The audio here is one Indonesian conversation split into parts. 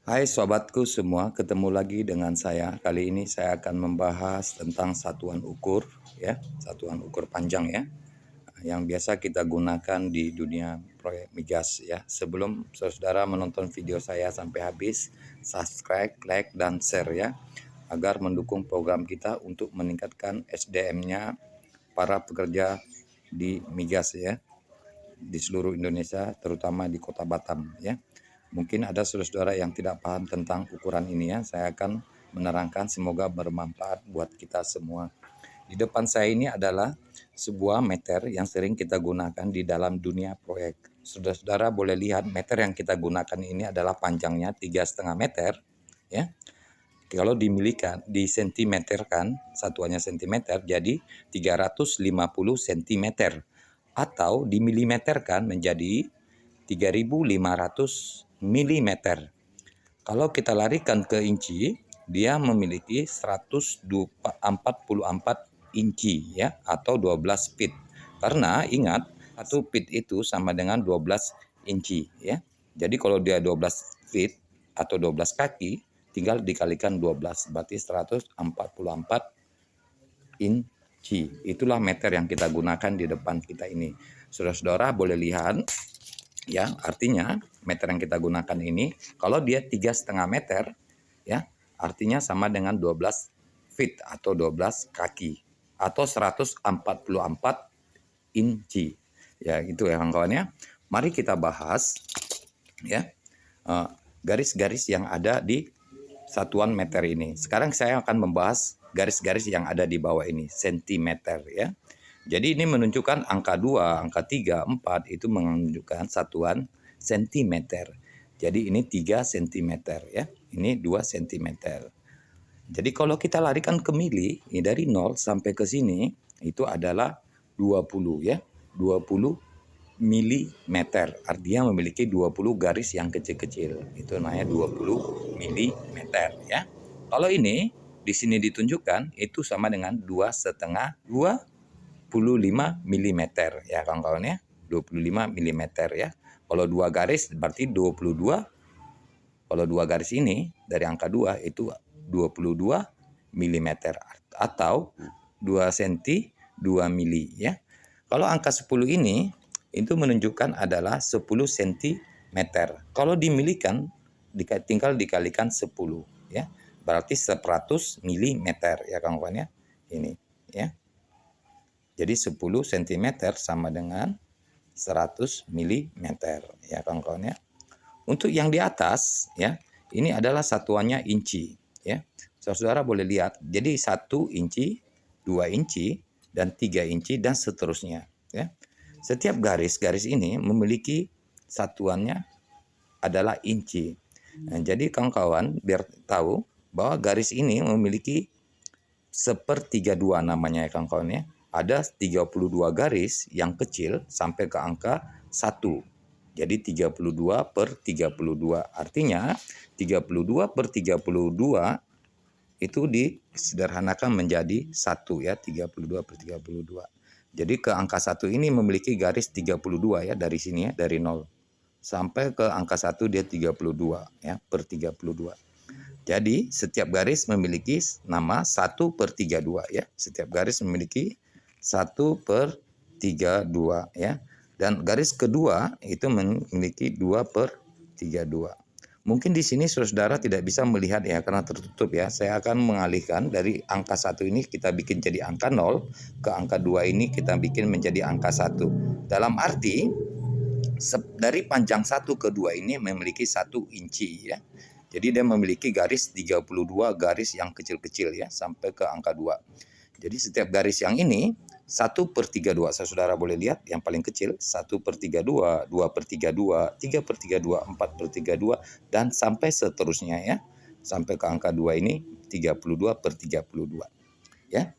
Hai sobatku semua, ketemu lagi dengan saya. Kali ini saya akan membahas tentang satuan ukur ya, satuan ukur panjang ya, yang biasa kita gunakan di dunia proyek migas ya. Sebelum saudara menonton video saya sampai habis, subscribe, like dan share ya, agar mendukung program kita untuk meningkatkan SDM-nya para pekerja di migas ya, di seluruh Indonesia, terutama di Kota Batam ya. Mungkin ada saudara-saudara yang tidak paham tentang ukuran ini ya. Saya akan menerangkan, semoga bermanfaat buat kita semua. Di depan saya ini adalah sebuah meter yang sering kita gunakan di dalam dunia proyek. Saudara-saudara boleh lihat meter yang kita gunakan ini adalah panjangnya 3,5 meter ya. Kalau dimilikan di sentimeter kan, satuannya sentimeter, jadi 350 cm atau dimilimeterkan menjadi 3.500 mm. Kalau kita larikan ke inci, dia memiliki 144 inci ya, atau 12 feet. Karena ingat, 1 feet itu sama dengan 12 inci ya. Jadi kalau dia 12 feet atau 12 kaki, tinggal dikalikan 12, berarti 144 inci. Itulah meter yang kita gunakan di depan kita ini. Saudara-saudara boleh lihat ya, artinya meter yang kita gunakan ini kalau dia 3,5 meter ya, artinya sama dengan 12 feet atau 12 kaki atau 144 inci ya, gitu ya kawan-kawan ya. Mari kita bahas ya garis-garis yang ada di satuan meter ini. Sekarang saya akan membahas garis-garis yang ada di bawah ini, sentimeter ya. Jadi ini menunjukkan angka 2, angka 3, 4 itu menunjukkan satuan sentimeter. Jadi ini 3 cm ya. Ini 2 cm. Jadi kalau kita larikan ke mili, ini dari 0 sampai ke sini itu adalah 20 ya. 20 milimeter. Artinya memiliki 20 garis yang kecil-kecil. Itu namanya 20 milimeter ya. Kalau ini di sini ditunjukkan itu sama dengan 2,5 25 mm ya kawan-kawan ya. 25 mm ya. Kalau 2 garis berarti 22. Kalau 2 garis ini dari angka 2 itu 22 mm atau 2 cm 2 mili ya. Kalau angka 10 ini itu menunjukkan adalah 10 cm. Kalau dimilikan tinggal dikalikan 10 ya. Berarti 100 mm ya kawan-kawan ya. Ini ya. Jadi 10 cm sama dengan 100 mm ya kawan-kawan ya. Untuk yang di atas ya, ini adalah satuannya inci ya. Saudara boleh lihat. Jadi 1 inci, 2 inci dan 3 inci dan seterusnya ya. Setiap garis-garis ini memiliki satuannya adalah inci. Nah, jadi kawan-kawan biar tahu bahwa garis ini memiliki 1/32 namanya ya kawan-kawan ya. Ada 32 garis yang kecil sampai ke angka 1. Jadi 32/32. Artinya 32/32 itu disederhanakan menjadi 1 ya, 32/32. Jadi ke angka 1 ini memiliki garis 32 ya, dari sini ya, dari 0 sampai ke angka 1 dia 32 ya, per 32. Jadi setiap garis memiliki nama 1/32 ya. Setiap garis memiliki 1/32 ya. Dan garis kedua itu memiliki 2/32. Mungkin di sini saudara tidak bisa melihat ya karena tertutup ya. Saya akan mengalihkan dari angka 1 ini kita bikin jadi angka 0, ke angka 2 ini kita bikin menjadi angka 1. Dalam arti dari panjang 1 ke 2 ini memiliki 1 inci ya. Jadi dia memiliki garis 32 garis yang kecil-kecil ya sampai ke angka 2. Jadi setiap garis yang ini 1/32, saudara boleh lihat yang paling kecil 1/32, 2/32, 3/32, 4/32 dan sampai seterusnya ya. Sampai ke angka 2 ini 32/32 ya.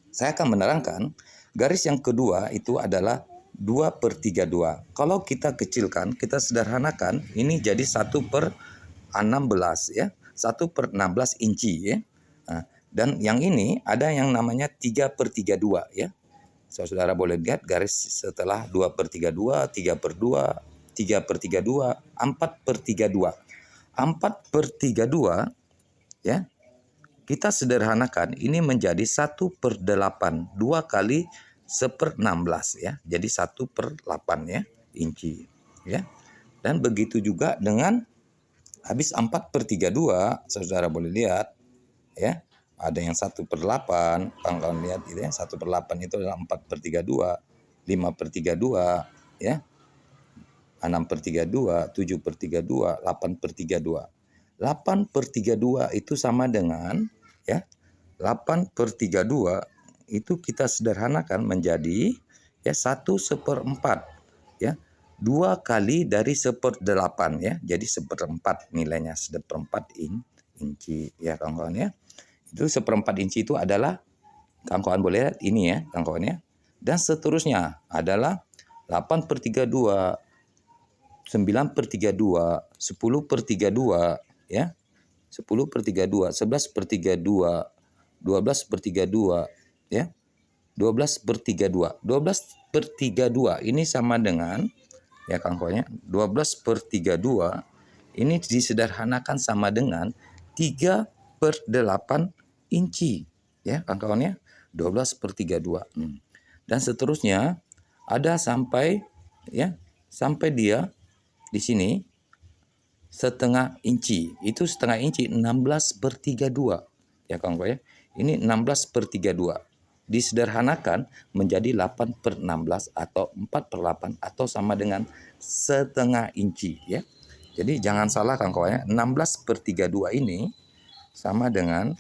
Saya akan menerangkan garis yang kedua itu adalah 2/32. Kalau kita kecilkan, kita sederhanakan, ini jadi 1/16 ya. 1/16 inci ya. Nah, dan yang ini ada yang namanya 3/32 ya. Saudara boleh lihat garis setelah 2/32, 3/2, 3/32, 4/32. 4/32 ya. Kita sederhanakan ini menjadi 1/8, 2 kali 1/16 ya. Jadi 1/8 ya inci ya. Dan begitu juga dengan habis 4/32, saudara boleh lihat ya. Ada yang 1/8, kawan-kawan lihat itu ya, 1/8 itu adalah 4/32, 5/32 ya. 6/32, 7/32, 8/32. 8/32 itu sama dengan ya. 8/32 itu kita sederhanakan menjadi ya 1/4 ya. 2 kali dari 1/8 ya. Jadi 1/4 nilainya, 1/4 inci ya kawan-kawan ya. Itu 1/4 inci itu adalah kawan-kawan boleh lihat ini ya kawan-kawan ya. Dan seterusnya adalah 8/32, 9/32, 10/32 ya. 10/32, 11/32, 12/32 ya. 12/32. 12/32 ini sama dengan ya kawan-kawan ya. 12/32 ini disederhanakan sama dengan 3/8 inci ya kawan-kawan ya. 12/32. Dan seterusnya ada sampai ya, sampai dia di sini setengah inci. Itu setengah inci 16/32 ya kawan-kawan ya. Ini 16/32 disederhanakan menjadi 8/16 atau 4/8 atau sama dengan setengah inci ya. Jadi jangan salah kawan-kawan ya. 16/32 ini sama dengan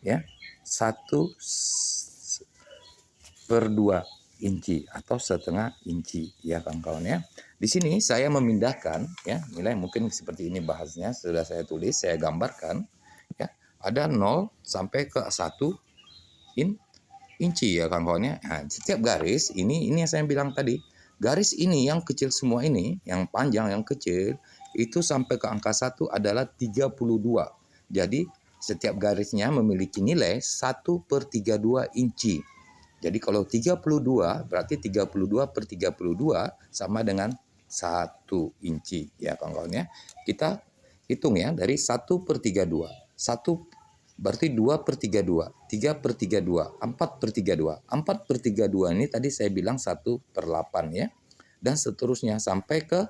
ya 1/2 inci atau setengah inci ya kawan-kawan ya. Di sini saya memindahkan ya, nilai mungkin seperti ini bahasnya sudah saya tulis, saya gambarkan ya. Ada 0 sampai ke 1 inci ya kawan-kawan ya. Nah, setiap garis ini yang saya bilang tadi, garis ini yang kecil semua ini, yang panjang yang kecil itu sampai ke angka 1 adalah 32. Jadi setiap garisnya memiliki nilai 1/32 inci. Jadi kalau 32 berarti 32/32 sama dengan 1 inci ya kawan-kawan ya. Kita hitung ya dari 1/32. 1 berarti 2/32, 3/32, 4/32. 4/32 ini tadi saya bilang 1/8 ya. Dan seterusnya sampai ke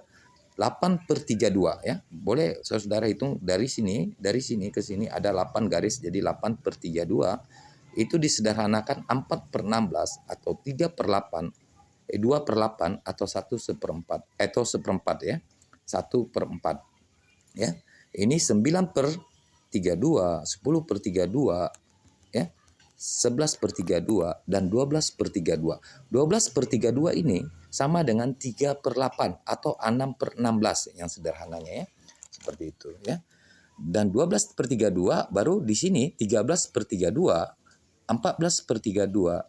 8/32 ya. Boleh saudara hitung dari sini ke sini ada 8 garis jadi 8/32. Itu disederhanakan 4/16 atau 3/8, 2/8 atau 1/4 atau 1/4 ya. 1/4 ya. Ini 9/32, 10/32 ya. 11/32 dan 12/32. 12/32 ini sama dengan 3/8 atau 6/16 yang sederhananya ya. Seperti itu ya. Dan 12/32 baru di sini 13/32, 14/32,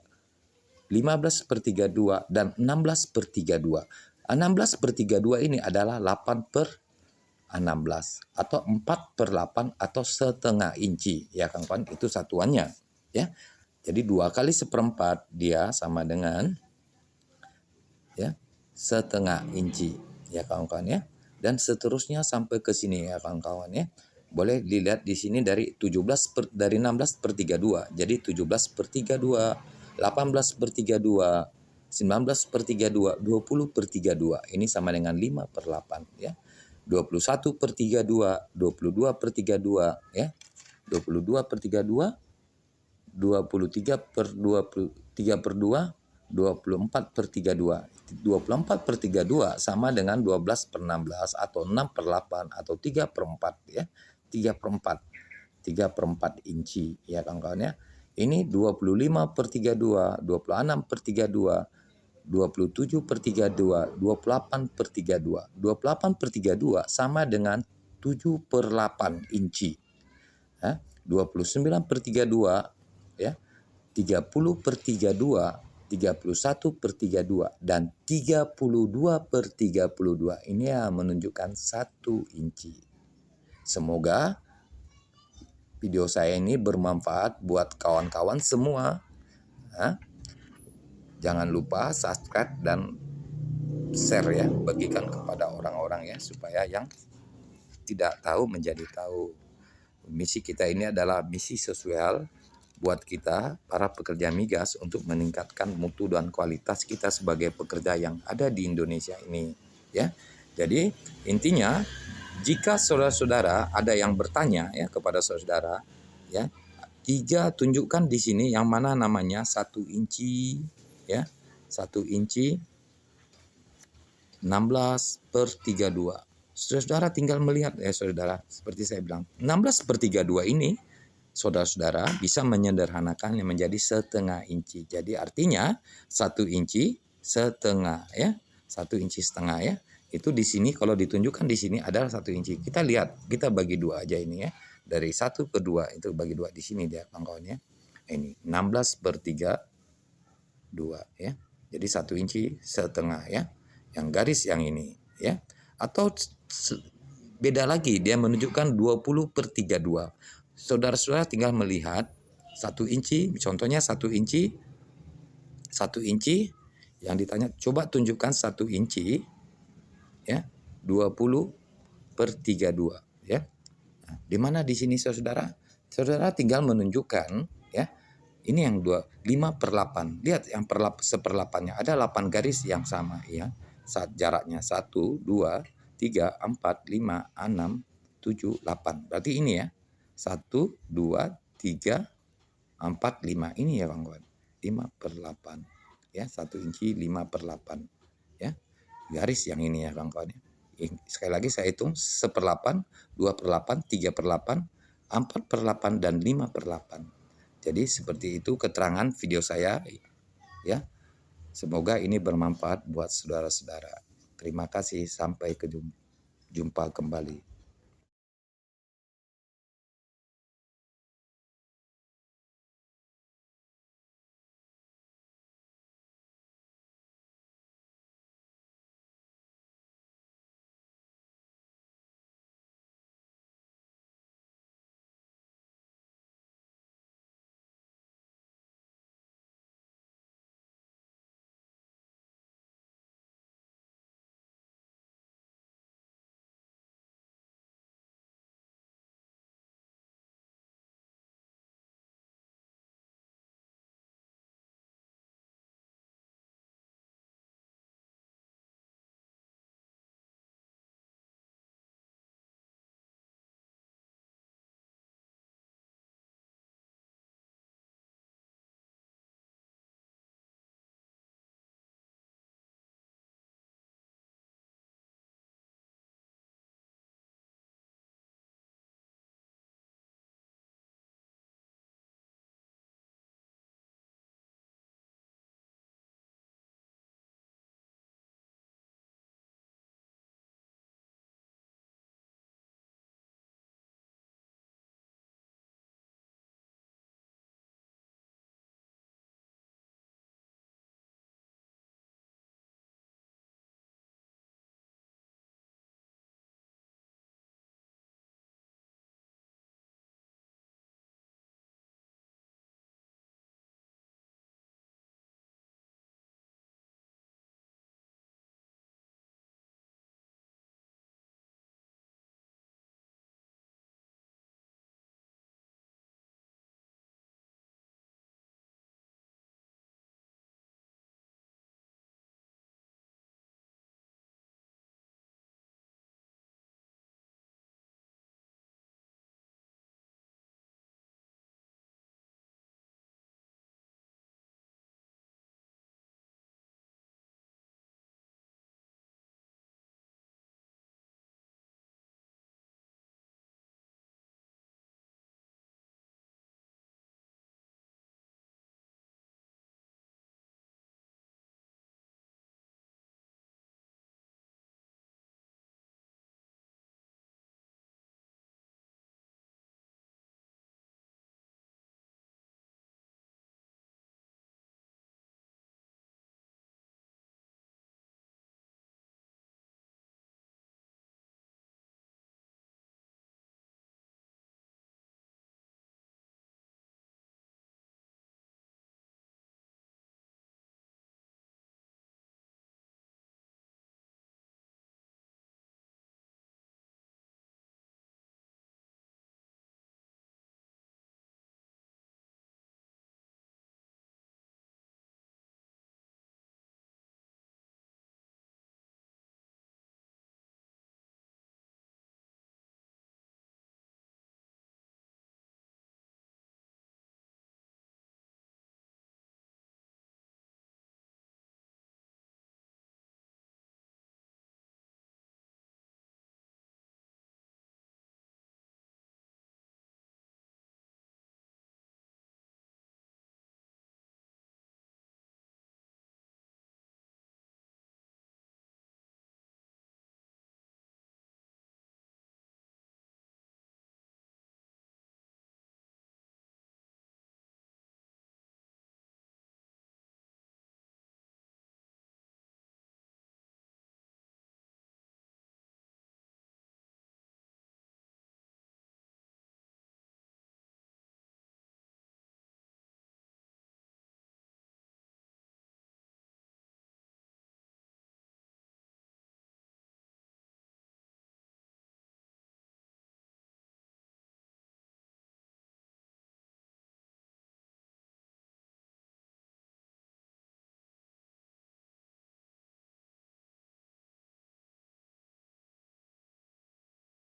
15/32 dan 16/32. 16/32 ini adalah 8/16 atau 4/8 atau setengah inci ya kawan-kawan, itu satuannya ya. Jadi 2 kali 1/4 dia sama dengan ya setengah inci ya kawan-kawan ya. Dan seterusnya sampai ke sini ya kawan-kawan ya. Boleh dilihat di sini dari 16/32. Jadi 17/32, 18/32, 19/32, 20/32. Ini sama dengan 5/8 ya. 21/32, 22/32 ya. 22/32, 23/2, 24/32. 24/32 sama dengan 12/16 atau 6/8 atau 3/4 ya. 3/4 inci ya kawan-kawan ya. Ini 25/32, 26/32, 27/32, 28/32. 28/32 sama dengan 7/8 inci. Ya. 29/32 ya. 30/32, 31/32 dan 32/32 ini yang menunjukkan 1 inci. Semoga video saya ini bermanfaat buat kawan-kawan semua. Jangan lupa subscribe dan share ya, bagikan kepada orang-orang ya supaya yang tidak tahu menjadi tahu. Misi kita ini adalah misi sosial buat kita para pekerja migas untuk meningkatkan mutu dan kualitas kita sebagai pekerja yang ada di Indonesia ini, ya. Jadi intinya, jika saudara-saudara ada yang bertanya ya kepada saudara, ya, 3 tunjukkan di sini yang mana namanya 1 inci, ya, 1 inci 16/32. Saudara tinggal melihat ya saudara, seperti saya bilang, 16/32 ini saudara-saudara bisa menyederhanakannya menjadi setengah inci. Jadi artinya 1 inci setengah ya, 1 inci setengah ya. Itu di sini kalau ditunjukkan di sini adalah 1 inci. Kita lihat, kita bagi 2 aja ini ya. Dari 1 ke 2 itu bagi 2 di sini dia pangkauannya. Ini 16/32 ya. Jadi 1 inci setengah ya. Yang garis yang ini ya. Atau beda lagi, dia menunjukkan 20/32. Saudara-saudara tinggal melihat 1 inci, contohnya 1 inci, 1 inci yang ditanya, coba tunjukkan 1 inci ya, 20/32 ya. Nah, di mana di sini saudara? Saudara tinggal menunjukkan ya. Ini yang 5/8. Lihat yang seperlapannya ada 8 garis yang sama ya. Saat jaraknya 1, 2, 3, 4, 5, 6, 7, 8. Berarti ini ya. 1, 2, 3, 4, 5. Ini ya kawan-kawan. 5/8. Ya, 1 inci 5/8. Ya. Garis yang ini ya kawan-kawan. Sekali lagi saya hitung 1/8, 2/8, 3/8, 4/8 dan 5/8. Jadi seperti itu keterangan video saya ya. Semoga ini bermanfaat buat saudara-saudara. Terima kasih, sampai jumpa kembali.